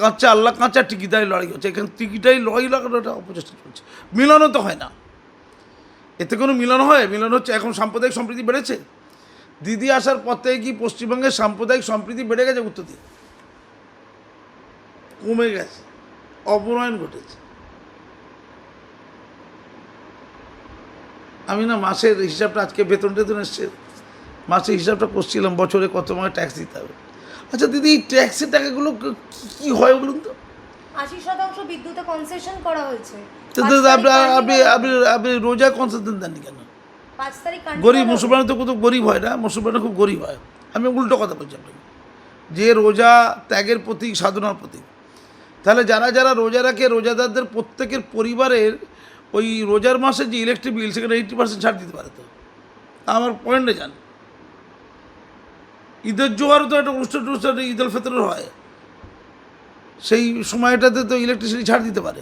কাঁচা, আল্লাহ কাঁচা, টিকিটাই লড়াই হচ্ছে। এখানে টিকিটাই লড়াই লাগানোটা অপচেষ্টা চলছে। মিলনও তো হয় না, এতে কোনো মিলন হয়? মিলন হচ্ছে এখন সাম্প্রদায়িক সম্প্রীতি বেড়েছে। দিদি আসার পর থেকে কি পশ্চিমবঙ্গের সাম্প্রদায়িক সম্প্রীতি বেড়ে গেছে? উত্তর দিয়ে কমে গেছে, অবনয়ন ঘটেছে। আমি না মাসের হিসাবটা, আজকে বেতন টেতন এসছে, মাসের হিসাবটা করছিলাম, বছরে কত টাকা ট্যাক্স দিতে হবে। আচ্ছা দিদি, এই ট্যাক্সের টাকাগুলো কি হয় বলুন তো? 80% বিদ্যুতে কনসেশন করা হয়েছে। আপনি রোজা কনসেশন দেননি কেন? 5 তারিখ গরিব মুসলমান তো কত গরিব হয় না? মুসলমানরা খুব গরিব হয়। আমি উল্টো কথা বলছি আপনাকে, যে রোজা ত্যাগের প্রতীক, সাধনার প্রতীক। তাহলে যারা যারা রোজা রাখে, রোজাদারদের প্রত্যেকের পরিবারের ওই রোজার মাসে যে ইলেকট্রিক বিল, সেখানে 80% ছাড় দিতে পারে। তো আমার পয়েন্টে যান, ঈদের জোয়ারও তো একটা অনুষ্ঠান ঈদ উল ফিতরের হয়, সেই সময়টাতে তো ইলেকট্রিসিটি ছাড় দিতে পারে।